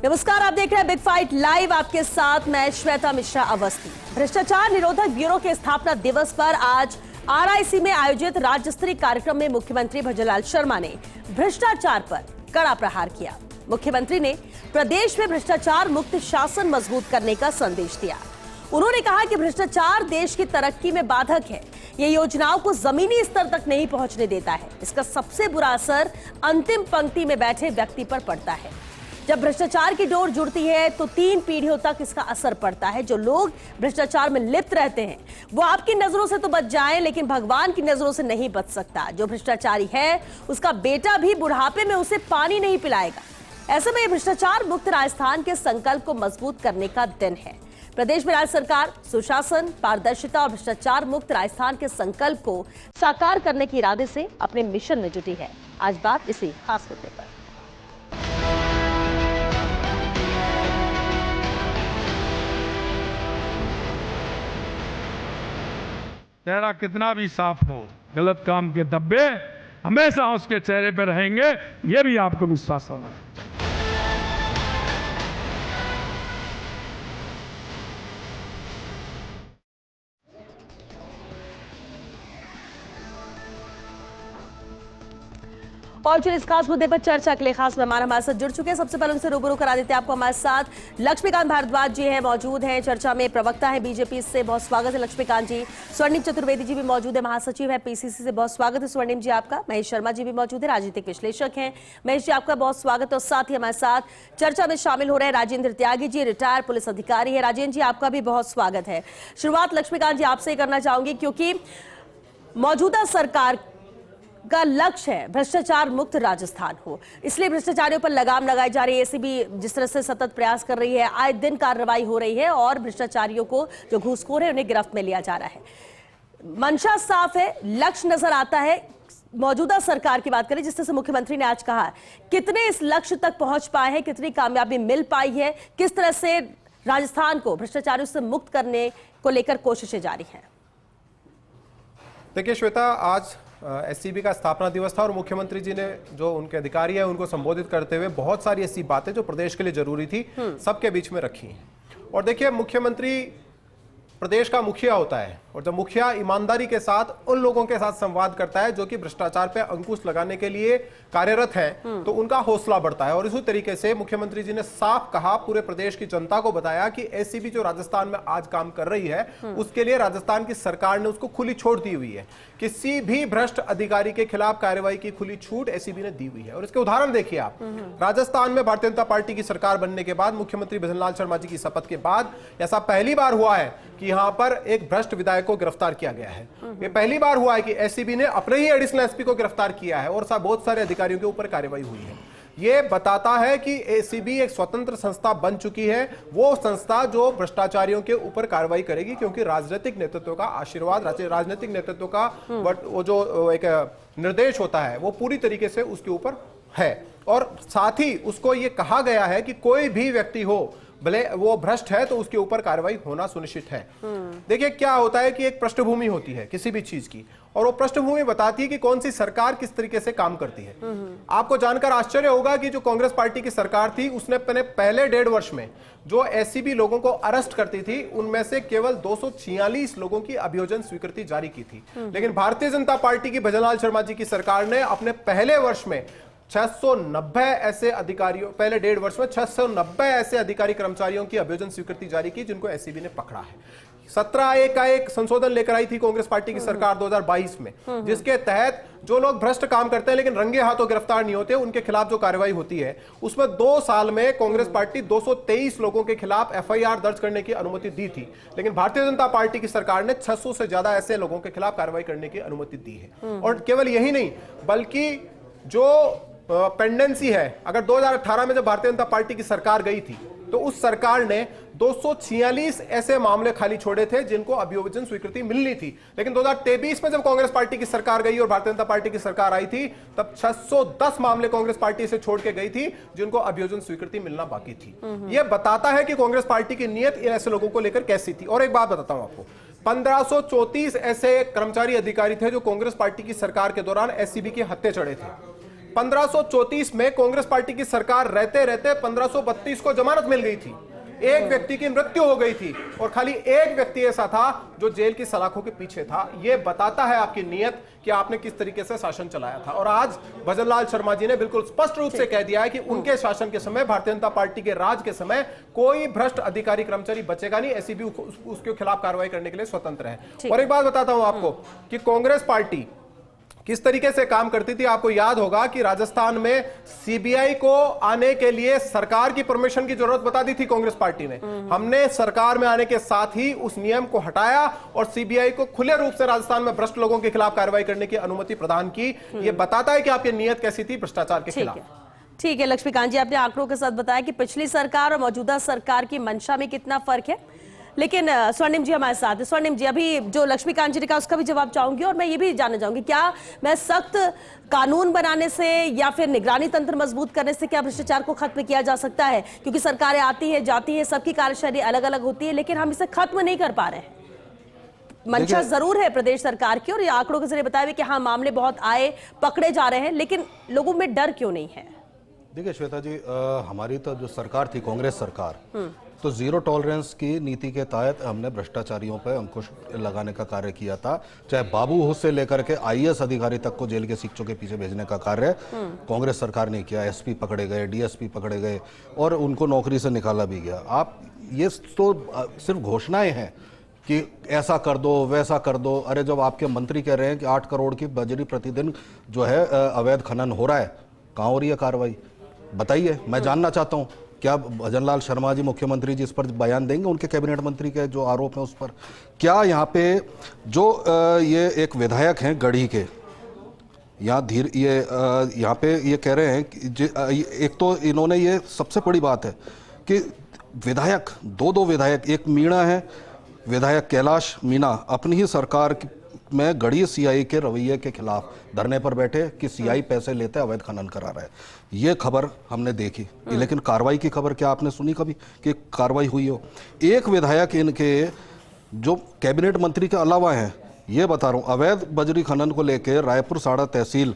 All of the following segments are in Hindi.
नमस्कार, आप देख रहे हैं बिग फाइट लाइव। आपके साथ मैं श्वेता मिश्रा अवस्थी। भ्रष्टाचार निरोधक ब्यूरो के स्थापना दिवस पर आज आरआईसी में आयोजित राज्य स्तरीय कार्यक्रम में मुख्यमंत्री भजनलाल शर्मा ने भ्रष्टाचार पर कड़ा प्रहार किया। मुख्यमंत्री ने प्रदेश में भ्रष्टाचार मुक्त शासन मजबूत करने का संदेश दिया। उन्होंने कहा कि भ्रष्टाचार देश की तरक्की में बाधक है। ये योजनाओं को जमीनी स्तर तक नहीं पहुंचने देता है। इसका सबसे बुरा असर अंतिम पंक्ति में बैठे व्यक्ति पर पड़ता है। जब भ्रष्टाचार की डोर जुड़ती है तो 3 पीढ़ियों तक इसका असर पड़ता है। जो लोग भ्रष्टाचार में लिप्त रहते हैं वो आपकी नजरों से तो बच जाएं, लेकिन भगवान की नजरों से नहीं बच सकता। जो भ्रष्टाचारी है उसका बेटा भी बुढ़ापे में उसे पानी नहीं पिलाएगा। ऐसे में भ्रष्टाचार मुक्त राजस्थान के संकल्प को मजबूत करने का दिन है। प्रदेश में राज्य सरकार सुशासन, पारदर्शिता और भ्रष्टाचार मुक्त राजस्थान के संकल्प को साकार करने के इरादे से अपने मिशन में जुटी है। आज बात इसी खास मुद्दे पर। चेहरा कितना भी साफ हो, गलत काम के धब्बे हमेशा उसके चेहरे पर रहेंगे, ये भी आपको विश्वास होना। और चलिए इस खास मुद्दे पर चर्चा के लिए खास मेहमान हमारे साथ जुड़ चुके हैं। सबसे पहले उनसे रूबरू करा देते हैं आपको। हमारे साथ लक्ष्मीकांत भारद्वाज जी हैं, मौजूद हैं, चर्चा में प्रवक्ता है बीजेपी से। बहुत स्वागत है लक्ष्मीकांत जी। स्वर्णिम चतुर्वेदी जी भी मौजूद है, महासचिव है पीसीसी से। बहुत स्वागत है स्वर्णिम जी आपका। महेश शर्मा जी भी मौजूद है, राजनीतिक विश्लेषक हैं। महेश जी आपका बहुत स्वागत है। और साथ ही हमारे साथ चर्चा में शामिल हो रहे हैं राजेंद्र त्यागी जी, रिटायर्ड पुलिस अधिकारी है। राजेंद्र जी आपका भी बहुत स्वागत है। शुरुआत लक्ष्मीकांत जी आपसे ही करना चाहूंगी, क्योंकि मौजूदा सरकार का लक्ष्य है भ्रष्टाचार मुक्त राजस्थान हो, इसलिए भ्रष्टाचारियों पर लगाम लगाई जा रही है। एसीबी जिस तरह से सतत प्रयास कर रही है, आए दिन कार्रवाई हो रही है और भ्रष्टाचारियों को जो घूसखोर है उन्हें गिरफ्त में लिया जा रहा है। मंशा साफ है, लक्ष्य नजर आता है। मौजूदा सरकार की बात करें, जिस तरह से मुख्यमंत्री ने आज कहा, कितने इस लक्ष्य तक पहुंच पाए हैं, कितनी कामयाबी मिल पाई है, किस तरह से राजस्थान को भ्रष्टाचारियों से मुक्त करने को लेकर कोशिशें जारी हैं? देखिए श्वेता, आज एससीबी का स्थापना दिवस था और मुख्यमंत्री जी ने जो उनके अधिकारी हैं उनको संबोधित करते हुए बहुत सारी ऐसी बातें जो प्रदेश के लिए जरूरी थी सबके बीच में रखी हैं। और देखिए, मुख्यमंत्री प्रदेश का मुखिया होता है और जब मुखिया ईमानदारी के साथ उन लोगों के साथ संवाद करता है जो कि भ्रष्टाचार पे अंकुश लगाने के लिए कार्यरत हैं, तो उनका हौसला बढ़ता है। और इसी तरीके से मुख्यमंत्री जी ने साफ कहा, पूरे प्रदेश की जनता को बताया कि एसीबी जो राजस्थान में आज काम कर रही है उसके लिए राजस्थान की सरकार ने उसको खुली छूट दी हुई है। किसी भी भ्रष्ट अधिकारी के खिलाफ कार्रवाई की खुली छूट एसीबी ने दी हुई है। और इसके उदाहरण देखिए आप, राजस्थान में भारतीय जनता पार्टी की सरकार बनने के बाद, मुख्यमंत्री भजनलाल शर्मा जी की शपथ के बाद ऐसा पहली बार हुआ है कि यहां पर एक भ्रष्ट विधायक को गिरफ्तार किया गया है। ये पहली बार हुआ है कि एसीबी ने अपने ही एडिशनल एसपी को गिरफ्तार किया है और बहुत सारे अधिकारियों के ऊपर कार्रवाई हुई है। ये बताता है कि एसीबी एक स्वतंत्र संस्था बन चुकी है, वो संस्था जो भ्रष्टाचारियों के ऊपर कार्रवाई करेगी, क्योंकि राजनीतिक नेतृत्व का आशीर्वाद, राजनीतिक नेतृत्व का वो जो एक निर्देश होता है वो पूरी तरीके से उसके ऊपर है। और साथ ही उसको ये कहा गया है कि कोई भी व्यक्ति हो, भले वो भ्रष्ट है, तो उसके ऊपर कार्रवाई होना सुनिश्चित है। देखिए क्या होता है कि एक पृष्ठभूमि होती है किसी भी चीज की, और वो पृष्ठभूमि बताती है कि कौन सी सरकार किस तरीके से काम करती है। आपको जानकर आश्चर्य होगा कि जो कांग्रेस पार्टी की सरकार थी उसने अपने पहले 1.5 वर्ष में जो एसीबी लोगों को अरेस्ट करती थी उनमें से केवल 246 लोगों की अभियोजन स्वीकृति जारी की थी। लेकिन भारतीय जनता पार्टी की भजनलाल शर्मा जी की सरकार ने अपने पहले वर्ष में 690 ऐसे अधिकारियों, पहले 1.5 वर्ष में 690 ऐसे अधिकारी कर्मचारियों की अभियोजन स्वीकृति जारी की जिनको एसीबी ने पकड़ा है। 17A का एक संशोधन लेकर आई थी कांग्रेस पार्टी की सरकार 2022 में, जिसके तहत जो लोग भ्रष्ट काम करते हैं लेकिन रंगे हाथों गिरफ्तार नहीं होते, उनके खिलाफ जो कार्रवाई होती है उसमें 2 साल में कांग्रेस पार्टी 223 लोगों के खिलाफ एफआईआर दर्ज करने की अनुमति दी थी। लेकिन भारतीय जनता पार्टी की सरकार ने 600 से ज्यादा ऐसे लोगों के खिलाफ कार्रवाई करने की अनुमति दी है। और केवल यही नहीं, बल्कि जो पेंडेंसी है, अगर 2018 में जब भारतीय जनता पार्टी की सरकार गई थी तो उस सरकार ने 246 ऐसे मामले खाली छोड़े थे जिनको अभियोजन स्वीकृति मिलनी थी। लेकिन 2023 में जब कांग्रेस पार्टी की सरकार गई और भारतीय जनता पार्टी की सरकार आई थी, तब 610 मामले कांग्रेस पार्टी से छोड़ के गई थी जिनको अभियोजन स्वीकृति मिलना बाकी थी। यह बताता है कि कांग्रेस पार्टी की नीयत इन ऐसे लोगों को लेकर कैसी थी। और एक बात बताता हूं आपको, 1534 ऐसे कर्मचारी अधिकारी थे जो कांग्रेस पार्टी की सरकार के दौरान एसीबी के हत्थे चढ़े थे। 1534 में कांग्रेस पार्टी की सरकार रहते रहते 1532 को जमानत मिल गई थी, एक व्यक्ति की मृत्यु हो गई थी और खाली एक व्यक्ति ऐसा था जो जेल की सलाखों के पीछे था। यह बताता है आपकी नीयत कि आपने किस तरीके से शासन चलाया था। और आज भजनलाल शर्मा जी ने बिल्कुल स्पष्ट रूप से कह दिया है कि उनके शासन के समय, भारतीय जनता पार्टी के राज के समय कोई भ्रष्ट अधिकारी कर्मचारी बचेगा नहीं, एसीबी उसके खिलाफ कार्रवाई करने के लिए स्वतंत्र है। और एक बात बताता हूं आपको कि कांग्रेस पार्टी किस तरीके से काम करती थी। आपको याद होगा कि राजस्थान में सीबीआई को आने के लिए सरकार की परमिशन की जरूरत बता दी थी कांग्रेस पार्टी ने। हमने सरकार में आने के साथ ही उस नियम को हटाया और सीबीआई को खुले रूप से राजस्थान में भ्रष्ट लोगों के खिलाफ कार्रवाई करने की अनुमति प्रदान की। यह बताता है कि आपकी नीयत कैसी थी भ्रष्टाचार के खिलाफ। ठीक है लक्ष्मीकांत जी, आपने आंकड़ों के साथ बताया कि पिछली सरकार और मौजूदा सरकार की मंशा में कितना फर्क है। लेकिन स्वर्णिम जी हमारे साथ है। स्वर्णिम जी, अभी जो लक्ष्मीकांत जी ने कहा उसका भी जवाब चाहूंगी और मैं ये भी जानना चाहूंगी, क्या मैं सख्त कानून बनाने से या फिर निगरानी तंत्र मजबूत करने से क्या भ्रष्टाचार को खत्म किया जा सकता है? क्योंकि सरकारें आती हैं जाती हैं, सबकी कार्यशैली अलग अलग होती है, लेकिन हम इसे खत्म नहीं कर पा रहे हैं। मंशा जरूर है प्रदेश सरकार की और ये आंकड़ों के जरिए बताया कि हाँ मामले बहुत आए, पकड़े जा रहे हैं, लेकिन लोगों में डर क्यों नहीं है? देखिए श्वेता जी, हमारी तो जो सरकार थी कांग्रेस सरकार, तो जीरो टॉलरेंस की नीति के तहत हमने भ्रष्टाचारियों पर अंकुश लगाने का कार्य किया था। चाहे बाबू हुस से लेकर के आईएएस अधिकारी तक को जेल के शिक्षकों के पीछे भेजने का कार्य कांग्रेस सरकार ने किया। एसपी पकड़े गए, डीएसपी पकड़े गए और उनको नौकरी से निकाला भी गया। आप ये तो सिर्फ घोषणाएं हैं कि ऐसा कर दो वैसा कर दो। अरे जब आपके मंत्री कह रहे हैं कि 8 करोड़ की बजरी प्रतिदिन जो है अवैध खनन हो रहा है, कहाँ हो रही है कार्रवाई? बताइए, मैं जानना चाहता हूँ। क्या भजनलाल शर्मा जी, मुख्यमंत्री जी इस पर बयान देंगे? उनके कैबिनेट मंत्री के जो आरोप है उस पर क्या यहाँ पे जो ये एक विधायक हैं गढ़ी के, यहाँ पे ये कह रहे हैं कि एक तो इन्होंने, ये सबसे बड़ी बात है कि विधायक दो विधायक, एक मीणा है विधायक कैलाश मीणा, अपनी ही सरकार में गढ़ी सीआई के रवैये के खिलाफ धरने पर बैठे कि सीआई पैसे लेते अवैध खनन करा रहा है। ये खबर हमने देखी, लेकिन कार्रवाई की खबर क्या आपने सुनी कभी कि कार्रवाई हुई हो? एक विधायक इनके जो कैबिनेट मंत्री के अलावा हैं, ये बता रहा हूँ, अवैध बजरी खनन को लेकर रायपुर साड़ा तहसील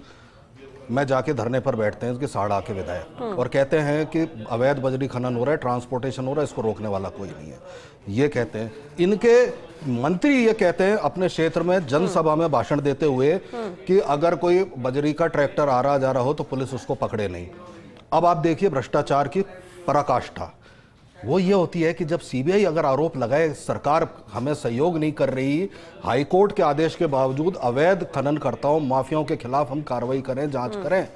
में जाके धरने पर बैठते हैं कि साड़ा के विधायक, और कहते हैं कि अवैध बजरी खनन हो रहा है, ट्रांसपोर्टेशन हो रहा है, इसको रोकने वाला कोई नहीं है। ये कहते हैं इनके मंत्री, ये कहते हैं अपने क्षेत्र में जनसभा में भाषण देते हुए कि अगर कोई बजरी का ट्रैक्टर आ रहा जा रहा हो तो पुलिस उसको पकड़े नहीं। अब आप देखिए भ्रष्टाचार की पराकाष्ठा वो ये होती है कि जब सीबीआई अगर आरोप लगाए सरकार हमें सहयोग नहीं कर रही, हाईकोर्ट के आदेश के बावजूद अवैध खननकर्ताओं माफियाओं के खिलाफ हम कार्रवाई करें, जांच करें,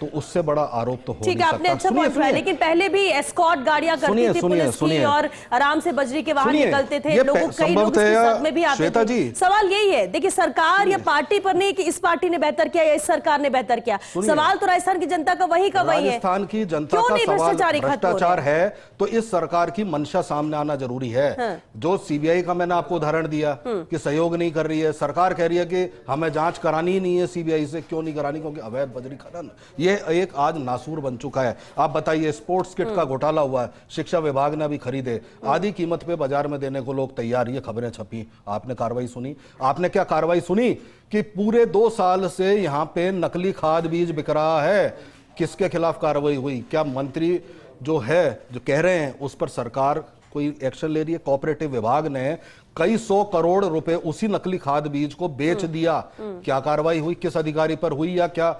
तो उससे बड़ा आरोप तो हो नहीं सकता। आपने अच्छा पॉइंट उठाया, लेकिन पहले भी एस्कॉर्ट गाड़ियां करती थी पुलिस की और आराम से बजरी के वाहन निकलते थे, लोगों कई लोग इसके साथ में भी आते थे। सवाल यही है, देखिए सरकार या पार्टी पर नहीं कि इस पार्टी ने बेहतर किया या इस सरकार ने बेहतर किया, सवाल तो राजस्थान की जनता का वही का वही है। राजस्थान की जनता का सवाल भ्रष्टाचार है, तो इस सरकार की मंशा सामने आना जरूरी है। जो सीबीआई का मैंने आपको उदाहरण दिया कि सहयोग नहीं कर रही है, सरकार कह रही है कि हमें जांच करानी ही नहीं है सीबीआई से। क्यों नहीं करानी? क्योंकि अवैध बजरी खनन ये एक आज नासूर बन चुका है। आप बताइए, स्पोर्ट्स किट का घोटाला हुआ है, शिक्षा विभाग ने अभी खरीदे, आधी कीमत पे बाजार में देने को लोग तैयार, ये खबरें छपी। आपने कार्रवाई सुनी? आपने क्या कार्रवाई सुनी कि पूरे 2 साल से यहां पे नकली खाद बीज बिक रहा है? किसके खिलाफ कार्रवाई हुई? क्या मंत्री जो है जो कह रहे हैं उस पर सरकार कोई एक्शन ले रही है? कोऑपरेटिव विभाग ने कई 100 करोड़ रुपए उसी नकली खाद बीज को बेच दिया। क्या कार्रवाई हुई? किस अधिकारी पर हुई या क्या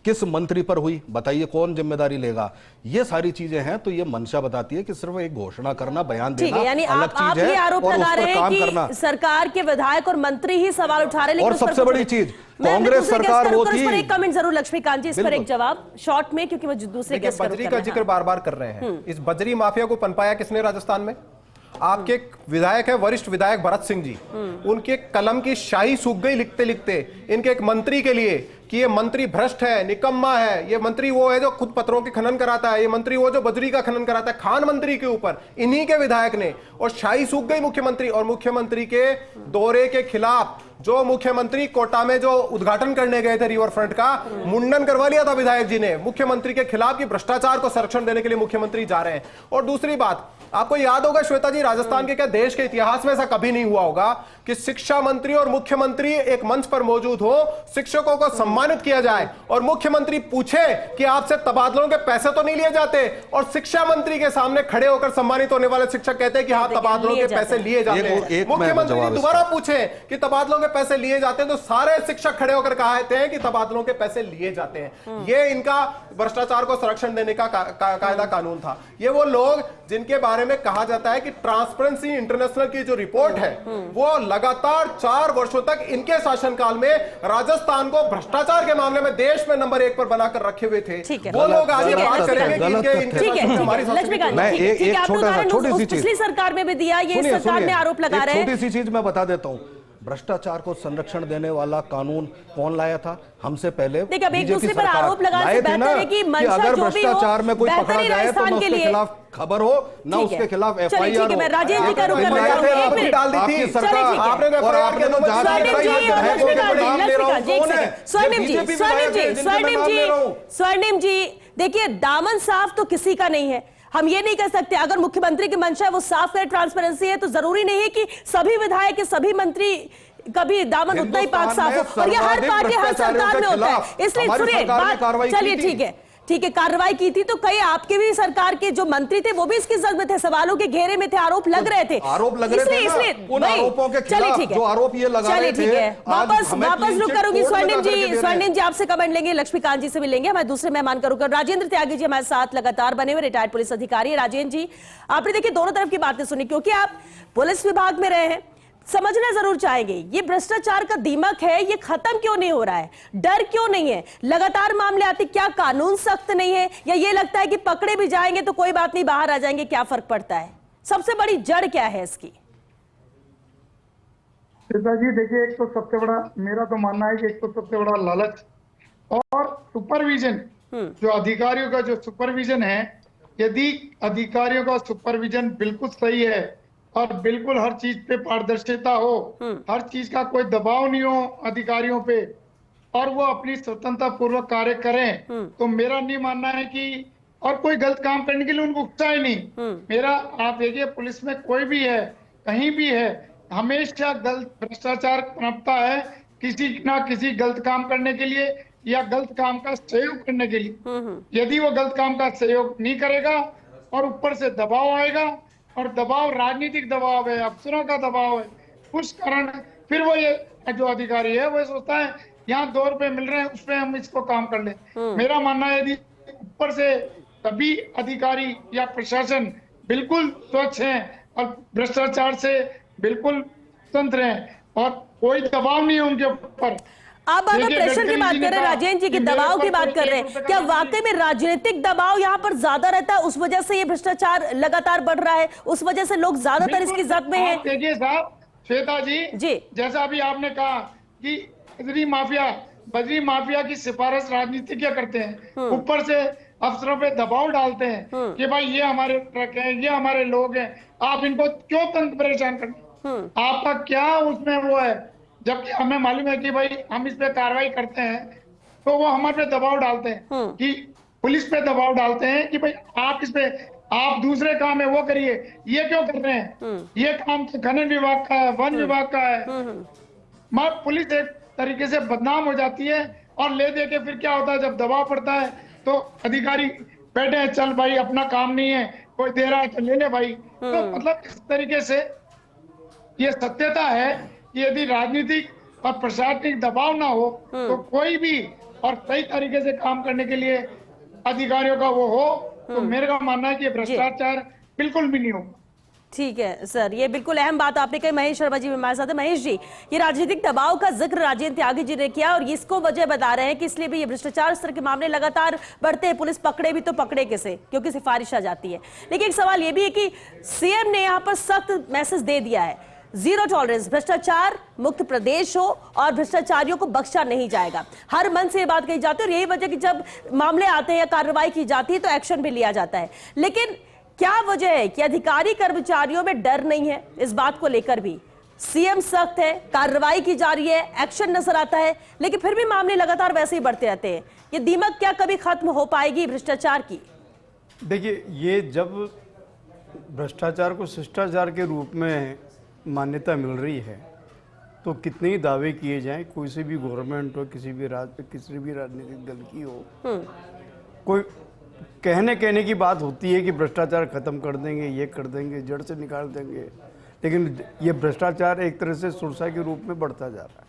किस मंत्री पर हुई? बताइए, कौन जिम्मेदारी लेगा? ये सारी चीजें हैं। तो ये मंशा बताती है कि सिर्फ एक घोषणा करना, बयान देना यानी अलग चीज है, ये आरोप और लगा उस पर रहे काम हैं करना। कि सरकार के विधायक और मंत्री ही सवाल उठा रहे हैं। और सबसे बड़ी चीज, कांग्रेस सरकार वो थी। एक कमेंट जरूर लक्ष्मीकांत जी, इस पर एक जवाब शॉर्ट में, क्योंकि मैं दूसरे केस बजरी का जिक्र बार बार कर रहे हैं। इस बजरी माफिया को पनपाया किसने राजस्थान में? आपके विधायक है, वरिष्ठ विधायक भरत सिंह जी। उनके कलम की शाही सूख गई लिखते लिखते इनके एक मंत्री के लिए कि ये मंत्री भ्रष्ट है, निकम्मा है, ये मंत्री वो है जो खुद पत्थरों के खनन कराता है, ये मंत्री वो जो बजरी का खनन कराता है। खान मंत्री के ऊपर इन्हीं के विधायक ने, और शाही सूख गई मुख्यमंत्री। और मुख्यमंत्री के दौरे के खिलाफ जो मुख्यमंत्री कोटा में जो उद्घाटन करने गए थे रिवर फ्रंट का, मुंडन करवा लिया था विधायक जी ने मुख्यमंत्री के खिलाफ कि भ्रष्टाचार को संरक्षण देने के लिए मुख्यमंत्री जा रहे हैं। और दूसरी बात, आपको याद होगा श्वेता जी, राजस्थान के क्या देश के इतिहास में ऐसा कभी नहीं हुआ होगा कि शिक्षा मंत्री और मुख्यमंत्री एक मंच पर मौजूद हो, शिक्षकों को सम्मान सम्मानित किया जाए और मुख्यमंत्री पूछे कि आपसे तबादलों के पैसे तो नहीं लिए जाते, और शिक्षा मंत्री के सामने खड़े होकर सम्मानित होने वाले शिक्षक कहते हैं कि हाँ तबादलों के पैसे लिए जाते हैं। मुख्यमंत्री दोबारा पूछे कि तबादलों के पैसे लिए जाते हैं तो सारे शिक्षक खड़े होकर कहते हैं कि तबादलों के पैसे लिए जाते हैं। ये इनका भ्रष्टाचार को संरक्षण देने का कायदा कानून था। ये वो लोग जिनके बारे में कहा जाता है कि ट्रांसपेरेंसी इंटरनेशनल की जो रिपोर्ट है वो लगातार 4 वर्षों तक इनके शासनकाल में राजस्थान को भ्रष्टाचार के मामले में देश में नंबर 1 पर बनाकर रखे हुए थे। वो लोग आज बात करेंगे कि हमारी एक छोटी सी चीज पिछली सरकार में भी दिया, ये सरकार में आरोप लगा रहे हैं। छोटी सी चीज मैं बता देता हूँ, भ्रष्टाचार को संरक्षण देने वाला कानून कौन लाया था? हमसे पहले बीजेपी सरकार आरोप लगाने से बेहतर है कि अगर भ्रष्टाचार में कोई पकड़ा जाए तो उसके खिलाफ खबर हो, ना उसके खिलाफ एफआईआर हो। मैं राजेंद्र जी का रुख करना चाहूंगी। डाल दी थी सरकार, आपने स्वर्णिम जी देखिए, दामन साफ तो किसी का नहीं है। हम ये नहीं कह सकते, अगर मुख्यमंत्री की मंशा है वो साफ करे, ट्रांसपेरेंसी है, तो जरूरी नहीं है कि सभी विधायक, सभी मंत्री कभी दामन उतना ही पाक साफ हो। और ये हर पार्टी हर सरकार में होता है। इसलिए सुनिए बात, चलिए ठीक है, कार्रवाई की थी तो कई आपके भी सरकार के जो मंत्री थे वो भी इसकी जद में थे, सवालों के घेरे में थे, आरोप लग रहे थे। इसलिए उन आरोपों के खिलाफ जो आरोप ये लगा रहे थे। वापस रुक करूंगी स्वर्णिम जी आपसे कमेंट लेंगे, लक्ष्मीकांत जी से भी लेंगे, हमारे दूसरे मेहमान का रुक कर राजेंद्र त्यागी जी हमारे साथ लगातार बने हुए रिटायर्ड पुलिस अधिकारी। राजेंद्र जी, आपने देखिए दोनों तरफ की बातें सुनी, क्योंकि आप पुलिस विभाग में रहे हैं, समझना जरूर चाहेंगे ये भ्रष्टाचार का दीमक है, ये खत्म क्यों नहीं हो रहा है, डर क्यों नहीं है, लगातार मामले आते, क्या कानून सख्त नहीं है, या ये लगता है कि पकड़े भी जाएंगे तो कोई बात नहीं बाहर आ जाएंगे, क्या फर्क पड़ता है? सबसे बड़ी जड़ क्या है इसकी? जी देखिए, एक तो सबसे बड़ा मेरा तो मानना है कि एक तो सबसे बड़ा लालच और सुपरविजन, जो अधिकारियों का जो सुपरविजन है, यदि अधिकारियों का सुपरविजन बिल्कुल सही है और बिल्कुल हर चीज पे पारदर्शिता हो, हर चीज का कोई दबाव नहीं हो अधिकारियों पे, और वो अपनी स्वतंत्रता पूर्वक कार्य करें, तो मेरा नहीं मानना है कि और कोई गलत काम करने के लिए उनको उकसा ही नहीं। मेरा, आप देखिए पुलिस में कोई भी है, कहीं भी है, हमेशा गलत भ्रष्टाचार पनपता है किसी ना किसी गलत काम करने के लिए या गलत काम का सहयोग करने के लिए। यदि वो गलत काम का सहयोग नहीं करेगा और ऊपर से दबाव आएगा, और दबाव राजनीतिक दबाव है, अफसरों का दबाव है, उस कारण फिर वो ये जो अधिकारी है वो सोचता है यहाँ 2 रुपए मिल रहे हैं, उसमें हम इसको काम कर ले। मेरा मानना है यदि ऊपर से सभी अधिकारी या प्रशासन बिल्कुल स्वच्छ हैं और भ्रष्टाचार से बिल्कुल स्वतंत्र हैं और कोई दबाव नहीं है उनके ऊपर। आप बार प्रेशर की बात कर रहे हैं, राजेंद्र जी की दबाव की बात कर रहे हैं, क्या वाकई में राजनीतिक दबाव यहाँ पर ज्यादा रहता है, उस वजह से ये भ्रष्टाचार लगातार बढ़ रहा है, उस वजह से लोग ज्यादातर इसकी जद में हैं? देखिए साहब, श्वेता जी, जैसा अभी आपने कहा कि बजरी माफिया की सिफारिश राजनीतिज्ञ करते हैं, ऊपर से अफसरों पे दबाव डालते हैं कि भाई ये हमारे ट्रक हैं, ये हमारे लोग हैं, आप इनको क्यों तंग परेशान करते, आपका क्या उसमें वो है, जबकि हमें मालूम है कि भाई हम इस पे कार्रवाई करते हैं, तो वो हमारे पे दबाव डालते हैं कि पुलिस पे दबाव डालते हैं कि भाई आप इस पे, आप दूसरे काम है वो करिए, ये क्यों कर रहे हैं, ये काम तो खनन विभाग का है, वन विभाग का है। मगर पुलिस एक तरीके से बदनाम हो जाती है और ले दे के फिर क्या होता है, जब दबाव पड़ता है तो अधिकारी बैठे हैं, चल भाई अपना काम नहीं है, कोई दे रहा है तो ले ले भाई। तो मतलब इस तरीके से ये सत्यता है कि यदि राजनीतिक और प्रशासनिक दबाव ना हो तो कोई भी और सही तरीके से काम करने के लिए अधिकारियों का वो हो, तो मेरा मानना है कि भ्रष्टाचार बिल्कुल भी नहीं होगा। ठीक है सर, ये बिल्कुल अहम बात आपने कही। महेश शर्मा जी हमारे साथ है। महेश जी, ये राजनीतिक दबाव का जिक्र राजेंद्र त्यागी जी ने किया और इसको वजह बता रहे हैं कि इसलिए भी ये भ्रष्टाचार स्तर के मामले लगातार बढ़ते हैं, पुलिस पकड़े भी तो पकड़े कैसे, क्योंकि सिफारिश आ जाती है। लेकिन एक सवाल ये भी है कि सीएम ने यहाँ पर सख्त मैसेज दे दिया है, 0 टॉलरेंस, भ्रष्टाचार मुक्त प्रदेश हो और भ्रष्टाचारियों को बख्शा नहीं जाएगा। हर मन से ये बात कही जाती है और यही वजह कि जब मामले आते हैं या कार्रवाई की जाती है तो एक्शन भी लिया जाता है। लेकिन क्या वजह है कि अधिकारी कर्मचारियों में डर नहीं है? इस बात को लेकर भी सीएम सख्त है, कार्रवाई की जा रही है, एक्शन नजर आता है, लेकिन फिर भी मामले लगातार वैसे ही बढ़ते रहते हैं। ये दीमक क्या कभी खत्म हो पाएगी भ्रष्टाचार की? देखिए, ये जब भ्रष्टाचार को शिष्टाचार के रूप में मान्यता मिल रही है तो कितने ही दावे किए जाएं, कोई से भी गवर्नमेंट हो, किसी भी राजनीतिक दल की हो, कोई कहने की बात होती है कि भ्रष्टाचार खत्म कर देंगे, ये कर देंगे, जड़ से निकाल देंगे, लेकिन ये भ्रष्टाचार एक तरह से सुरसा के रूप में बढ़ता जा रहा है।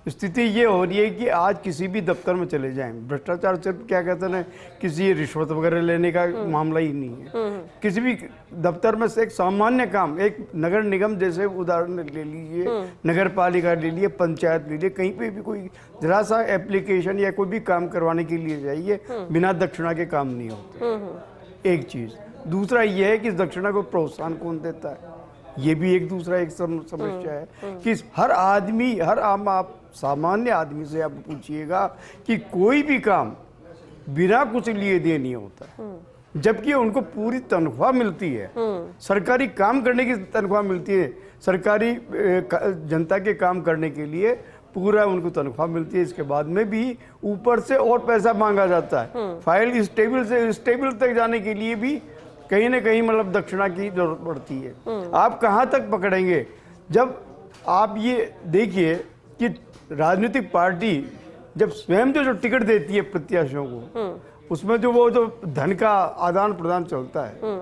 स्थिति ये हो रही है कि आज किसी भी दफ्तर में चले जाएं, भ्रष्टाचार सिर्फ क्या कहते हैं किसी रिश्वत वगैरह लेने का मामला ही नहीं है। किसी भी दफ्तर में से एक सामान्य काम, एक नगर निगम जैसे उदाहरण ले लीजिए, नगर पालिका ले लीजिए, पंचायत ले लीजिए, कहीं पे भी कोई जरा सा एप्लीकेशन या कोई भी काम करवाने के लिए जाइए, बिना दक्षिणा के काम नहीं होते। एक चीज। दूसरा ये है कि दक्षिणा को प्रोत्साहन कौन देता है, ये भी एक दूसरा एक समस्या है कि हर आदमी, हर आम आप सामान्य आदमी से आप पूछिएगा कि कोई भी काम बिना कुछ लिए दिए नहीं होता, जबकि उनको पूरी तनख्वाह मिलती है, सरकारी काम करने की तनख्वाह मिलती है, सरकारी जनता के काम करने के लिए पूरा उनको तनख्वाह मिलती है। इसके बाद में भी ऊपर से और पैसा मांगा जाता है। फाइल इस टेबल से इस टेबल तक जाने के लिए भी कहीं ना कहीं मतलब दक्षिणा की जरूरत पड़ती है। आप कहाँ तक पकड़ेंगे? जब आप ये देखिए कि राजनीतिक पार्टी जब स्वयं जो टिकट देती है प्रत्याशियों को, उसमें जो वो जो धन का आदान प्रदान चलता है,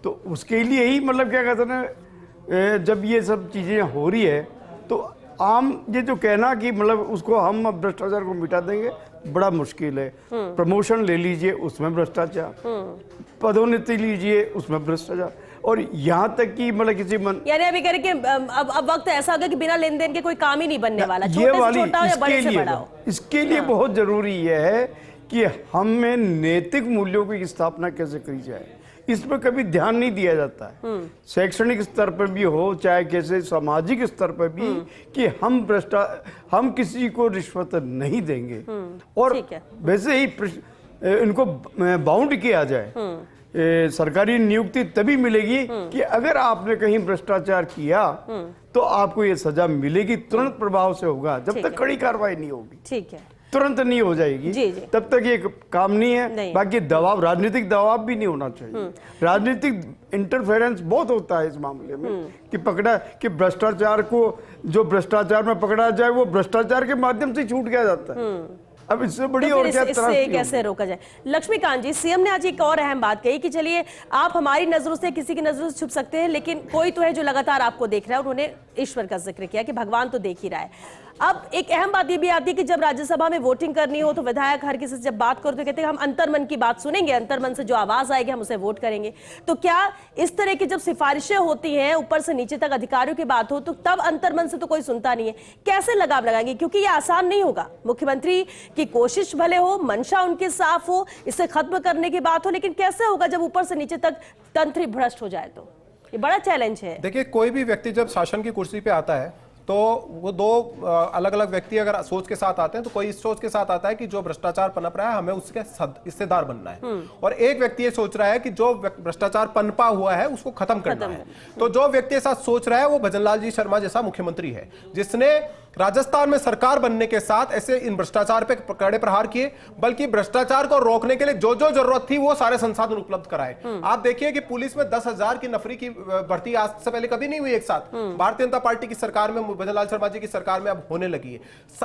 तो उसके लिए ही मतलब क्या कहते हैं, जब ये सब चीजें हो रही है तो आम ये जो कहना कि मतलब उसको हम भ्रष्टाचार को मिटा देंगे, बड़ा मुश्किल है। प्रमोशन ले लीजिए, उसमें भ्रष्टाचार, पदोन्नति लीजिए, उसमें भ्रष्टाचार, और यहाँ तक कि मतलब किसी यानी अभी कह रहे कि अब वक्त ऐसा होगा कि बिना लेन देन के कोई काम ही नहीं बनने वाला, ये छोटे वाली से छोटा हो या बड़े से बड़ा हो। इसके लिए बहुत जरूरी यह है कि हमें नैतिक मूल्यों की स्थापना कैसे करी जाए, इस पर कभी ध्यान नहीं दिया जाता है। शैक्षणिक स्तर पर भी हो, चाहे कैसे सामाजिक स्तर पर भी, कि हम किसी को रिश्वत नहीं देंगे, और वैसे ही इनको बाउंड किया जाए। सरकारी नियुक्ति तभी मिलेगी कि अगर आपने कहीं भ्रष्टाचार किया तो आपको ये सजा मिलेगी, तुरंत प्रभाव से होगा। जब तक कड़ी कार्रवाई नहीं होगी, ठीक है, तुरंत नहीं हो जाएगी, तब तक ये काम नहीं है। बाकी दबाव, राजनीतिक दबाव भी नहीं होना चाहिए। राजनीतिक इंटरफेरेंस बहुत होता है इस मामले में कि भ्रष्टाचार को, जो भ्रष्टाचार में पकड़ा जाए वो भ्रष्टाचार के माध्यम से छूट गया जाता है। अब इससे बड़ी और क्या इससे कैसे रोका जाए? लक्ष्मीकांत जी, सीएम ने आज एक और अहम बात कही कि चलिए आप हमारी नजरों से किसी की नजरों से छुप सकते हैं, लेकिन कोई तो है जो लगातार आपको देख रहा है। उन्होंने ईश्वर का जिक्र किया कि भगवान तो देख ही रहा है। अब एक अहम बात ये भी आती है कि जब राज्यसभा में वोटिंग करनी हो तो विधायक हर किसी से जब बात करो तो कहते हैं हम अंतर्मन की बात सुनेंगे, अंतर्मन से जो आवाज आएगी हम उसे वोट करेंगे। तो क्या इस तरह की जब सिफारिशें होती हैं ऊपर से नीचे तक अधिकारियों की बात हो तो तब अंतर्मन से तो कोई सुनता नहीं है, कैसे लगाम लगाएंगे? क्योंकि ये आसान नहीं होगा। मुख्यमंत्री की कोशिश भले हो, मंशा उनकी साफ हो, इसे खत्म करने की बात हो, लेकिन कैसे होगा जब ऊपर से नीचे तक तंत्र भ्रष्ट हो जाए? तो ये बड़ा चैलेंज है। देखिए, कोई भी व्यक्ति जब शासन की कुर्सी पे आता है तो वो दो अलग अलग व्यक्ति अगर सोच के साथ आते हैं, तो कोई इस सोच के साथ आता है कि जो भ्रष्टाचार पनप रहा है हमें उसके हिस्सेदार बनना है, और एक व्यक्ति ये सोच रहा है कि जो भ्रष्टाचार पनपा हुआ है उसको खत्म करना है। तो जो व्यक्ति ऐसा सोच रहा है वो भजनलाल जी शर्मा जैसा मुख्यमंत्री है, जिसने राजस्थान में सरकार बनने के साथ ऐसे इन भ्रष्टाचार पे कड़े प्रहार किए, बल्कि भ्रष्टाचार को रोकने के लिए जो जो जरूरत थी वो सारे संसाधन उपलब्ध कराए। आप देखिए कि पुलिस में 10,000 की नफरी की भर्ती आज से पहले कभी नहीं हुई एक साथ। भारतीय जनता पार्टी की सरकार में, भजनलाल शर्मा जी की सरकार में अब होने लगी है।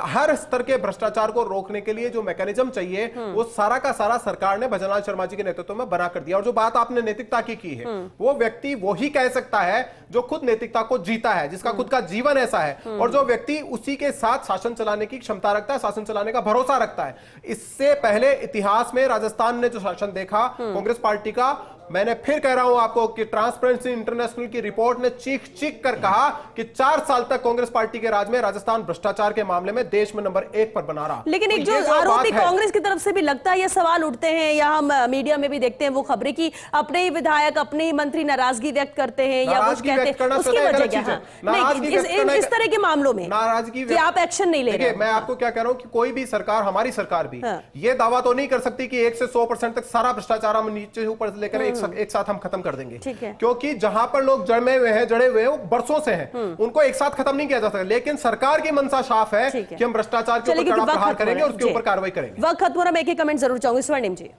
हर स्तर के भ्रष्टाचार को रोकने के लिए जो मैकेनिज्म चाहिए वो सारा का सारा सरकार ने भजनलाल शर्मा जी के नेतृत्व में बना कर दिया। और जो बात आपने नैतिकता की है, वो व्यक्ति वो ही कह सकता है जो खुद नैतिकता को जीता है, जिसका खुद का जीवन ऐसा है, और जो व्यक्ति उसी के साथ शासन चलाने की क्षमता रखता है, शासन चलाने का भरोसा रखता है। इससे पहले इतिहास में राजस्थान ने जो शासन देखा कांग्रेस पार्टी का, मैंने फिर कह रहा हूं आपको कि ट्रांसपेरेंसी इंटरनेशनल की रिपोर्ट ने चीख चीख कर कहा कि 4 साल तक कांग्रेस पार्टी के राज में राजस्थान भ्रष्टाचार के मामले में देश में नंबर 1 पर बना रहा। लेकिन एक जो आरोपी कांग्रेस की तरफ से भी लगता है, ये सवाल उठते हैं या हम मीडिया में भी देखते हैं वो खबरें कि अपने ही विधायक, अपने ही मंत्री नाराजगी व्यक्त करते हैं या कुछ कहते हैं, उसकी वजह क्या है? नहीं, इस तरह के मामलों में नाराजगी आप एक्शन नहीं ले रहे। मैं आपको क्या कह रहा हूं कि कोई भी सरकार, हमारी सरकार भी ये दावा तो नहीं कर सकती कि 1 से 100% तक सारा भ्रष्टाचार हम नीचे ऊपर से लेकर एक साथ हम खत्म कर देंगे, क्योंकि जहां पर लोग जड़े हुए हैं वो बरसों से हैं, उनको एक साथ खत्म नहीं किया जा सकता। लेकिन सरकार की मंशा साफ है कि हम भ्रष्टाचार के ऊपर कड़ा प्रहार करेंगे और उसके ऊपर कार्रवाई करेंगे। वक्त खत्म हो रहा, मैं एक कमेंट जरूर चाहूंगी स्वर्णिम जी।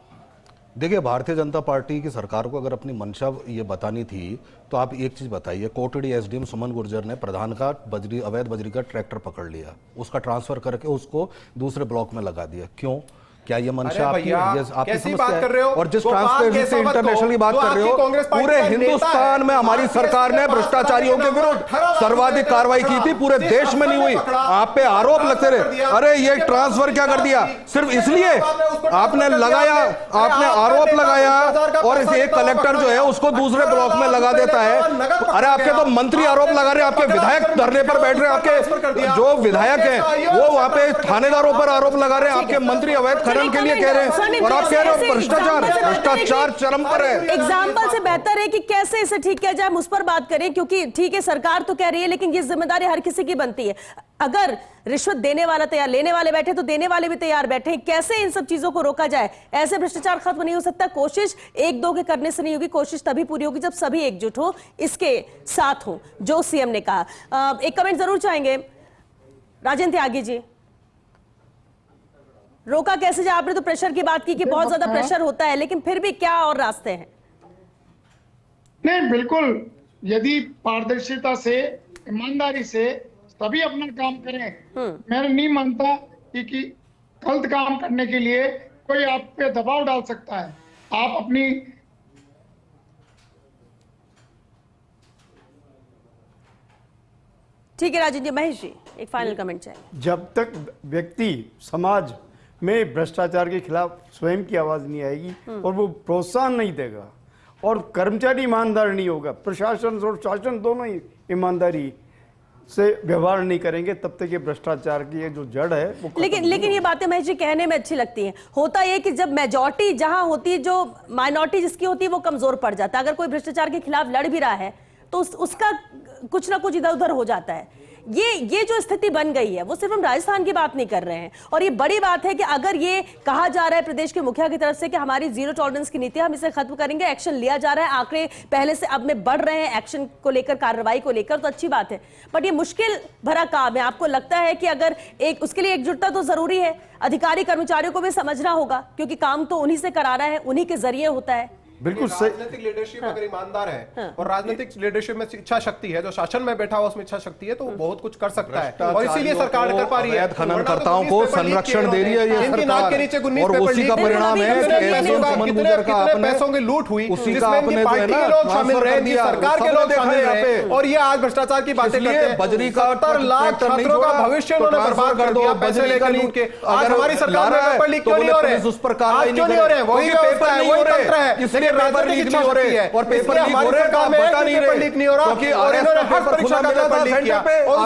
देखिए, भारतीय जनता पार्टी की सरकार को अगर अपनी मंशा ये बतानी थी तो आप एक चीज बताइए, कोटड़ी एसडीएम सुमन गुर्जर ने प्रधान का अवैध बजरी का ट्रैक्टर पकड़ लिया, उसका ट्रांसफर करके उसको दूसरे ब्लॉक में लगा दिया। क्यों? क्या ये मंशा आपकी कैसी बात कर रहे हो? और जिस ट्रांसपेरेंसी इंटरनेशनल की बात कर रहे हो, पूरे हिंदुस्तान में हमारी सरकार ने भ्रष्टाचारियों के विरुद्ध सर्वाधिक कार्रवाई की थी, पूरे देश में नहीं हुई। आप पे आरोप लगते रहे, अरे ये ट्रांसफर क्या कर दिया, सिर्फ इसलिए आपने लगाया, आपने आरोप लगाया और एक कलेक्टर जो है उसको दूसरे ब्लॉक में लगा देता है। अरे आपके तो मंत्री आरोप लगा रहे हैं, आपके विधायक धरने पर बैठ रहे हैं, आपके जो विधायक हैं वो वहां पे थानेदारों पर आरोप लगा रहे हैं, आपके मंत्री अवैध के लिए कह रहे हैं और आप कह रहे हो भ्रष्टाचार चरम पर है। एग्जाम्पल से बेहतर है कि कैसे इसे ठीक किया जाए, हम उस पर बात करें, क्योंकि ठीक है सरकार तो कह रही है लेकिन ये जिम्मेदारी हर किसी की बनती है। अगर रिश्वत देने वाला तैयार, लेने वाले बैठे तो देने वाले भी तैयार बैठे हैं। कैसे इन सब चीजों को रोका जाए? ऐसे भ्रष्टाचार खत्म नहीं हो सकता। कोशिश एक दो के करने से नहीं होगी, कोशिश तभी पूरी होगी जब सभी एकजुट हो, इसके साथ हो, जो सीएम ने कहा। एक कमेंट जरूर चाहेंगे राजेंद्र त्यागी जी, रोका कैसे जाए? आपने तो प्रेशर की बात की कि बहुत ज्यादा प्रेशर होता है, लेकिन फिर भी क्या और रास्ते हैं? नहीं, बिल्कुल, यदि पारदर्शिता से, ईमानदारी से सभी अपना काम करें, मैं नहीं मानता कि गलत काम करने के लिए कोई आप पे दबाव डाल सकता है। आप अपनी ठीक है राजेंद्र जी। महेश जी, एक फाइनल कमेंट चाहिए। जब तक व्यक्ति समाज में भ्रष्टाचार के खिलाफ स्वयं की आवाज नहीं आएगी और वो प्रोत्साहन नहीं देगा और कर्मचारी ईमानदार नहीं होगा, प्रशासन और शासन दोनों ही ईमानदारी से व्यवहार नहीं करेंगे, तब तक ये भ्रष्टाचार की ये जो जड़ है वो लेकिन ये बातें महेश जी कहने में अच्छी लगती हैं। होता ये कि जब मेजॉरिटी जहां होती है, जो माइनॉरिटी जिसकी होती है वो कमजोर पड़ जाता है। अगर कोई भ्रष्टाचार के खिलाफ लड़ भी रहा है तो उसका कुछ ना कुछ इधर उधर हो जाता है। ये जो स्थिति बन गई है, वो सिर्फ हम राजस्थान की बात नहीं कर रहे हैं। और ये बड़ी बात है कि अगर ये कहा जा रहा है प्रदेश के मुखिया की तरफ से कि हमारी जीरो टॉलरेंस की नीति, हम इसे खत्म करेंगे, एक्शन लिया जा रहा है, आंकड़े पहले से अब में बढ़ रहे हैं एक्शन को लेकर, कार्रवाई को लेकर, तो अच्छी बात है। बट ये मुश्किल भरा काम है। आपको लगता है कि अगर उसके लिए एकजुटता तो जरूरी है, अधिकारी कर्मचारियों को भी समझना होगा, क्योंकि काम तो उन्हीं से कराना है, उन्हीं के जरिए होता है। बिल्कुल सही। राजनीतिक लीडरशिप अगर ईमानदार है और राजनीतिक लीडरशिप में इच्छा शक्ति है, जो शासन में बैठा हुआ उसमें इच्छा शक्ति है, तो वो बहुत कुछ कर सकता है और इसीलिए सरकार कर पा रही है। खननकर्ताओं को संरक्षण दे रही है ये सरकार के नीचे और उसी का परिणाम है कितने पैसों की लूट हुई, जिसमें पार्टी के लोग शामिल रहे, सरकार के लोग शामिल रहे, और ये आज भ्रष्टाचार की बातें करते हैं। बजरी का 70 लाख छात्रों का भविष्य उन्होंने बर्बाद कर दिया पैसे लेकर लूट के। आज हमारी सरकार में पेपर लीक क्यों नहीं हो रहे? उस पर कार्रवाई नहीं हो रहे, वही पेपर नहीं हो रहे, इसलिए पेपर लीक नहीं हो रहे और पेपर लीक हो रहे, काम पता नहीं पेपर लीक नहीं हो रहा, क्योंकि इन्होंने हर परीक्षा का पेपर लीक किया और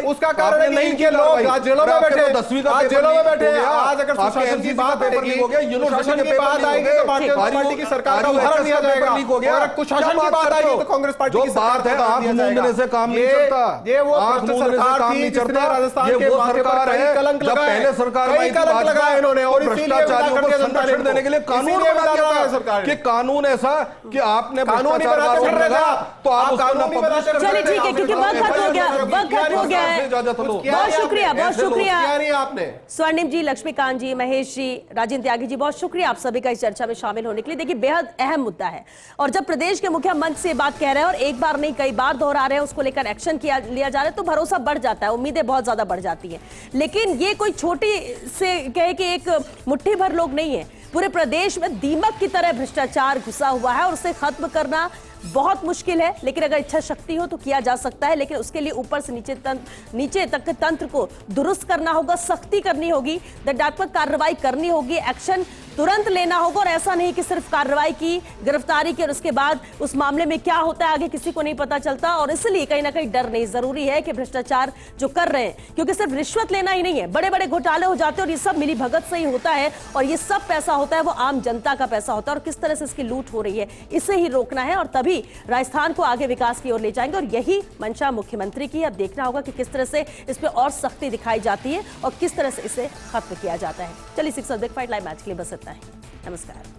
उसका कारण है नहीं कि लोग आज जेलों में बैठे, आज जेलों में बैठे। आज अगर सुशासन की बात आएगी, सुशासन की बात आएगी तो भारतीय जनता पार्टी की सरकार का उदाहरण दिया जाएगा, और कुशासन की बात आएगी तो कांग्रेस पार्टी की बात है। आंख मूंदने से काम नहीं चलता, ये वो सरकार थी जिसने राजस्थान के सरकार है, कलंक लगाया, कई कलंक लगाया इन्होंने, और भ्रष्टाचारियों को संरक्षण देने के लिए कानून बना दिया है सरकार कि कानून ऐसा कि आपने कानून ही लगा तो आप कानून ही बना। चलिए ठीक है, क्योंकि वक्त खत्म हो गया, वक्त खत्म हो गया है। बहुत शुक्रिया, बहुत शुक्रिया आपने स्वर्णिम जी, लक्ष्मीकांत जी, महेश जी, राजेंद्र त्यागी जी, बहुत शुक्रिया आप सभी का इस चर्चा में शामिल होने के लिए। देखिए, बेहद अहम मुद्दा है और जब प्रदेश के मुखिया मंच से बात कह रहे हैं और एक बार नहीं कई बार दोहरा रहे हैं, उसको लेकर एक्शन लिया जा रहा है, तो भरोसा बढ़ जाता है, उम्मीदें बहुत ज्यादा बढ़ जाती है। लेकिन ये कोई छोटी से कहे कि एक मुट्ठी भर लोग नहीं है, पूरे प्रदेश में दीमक की तरह भ्रष्टाचार घुसा हुआ है और उसे खत्म करना बहुत मुश्किल है। लेकिन अगर इच्छा शक्ति हो तो किया जा सकता है, लेकिन उसके लिए ऊपर से नीचे तक के तंत्र को दुरुस्त करना होगा, सख्ती करनी होगी, दंडात्मक कार्रवाई करनी होगी, एक्शन तुरंत लेना होगा। और ऐसा नहीं कि सिर्फ कार्रवाई की, गिरफ्तारी की और उसके बाद उस मामले में क्या होता है आगे किसी को नहीं पता चलता। और इसलिए कहीं ना कहीं डर नहीं, जरूरी है कि भ्रष्टाचार जो कर रहे हैं, क्योंकि सिर्फ रिश्वत लेना ही नहीं है, बड़े बड़े घोटाले हो जाते हैं और ये सब मिली भगत से ही होता है और ये सब पैसा होता है वो आम जनता का पैसा होता है और किस तरह से इसकी लूट हो रही है, इसे ही रोकना है और तभी राजस्थान को आगे विकास की ओर ले जाएंगे। और यही मंशा मुख्यमंत्री की। अब देखना होगा कि किस तरह से इस पर और सख्ती दिखाई जाती है और किस तरह से इसे खत्म किया जाता है। चलिए 6 लाइव मैच के लिए बस इतना ही। नमस्कार।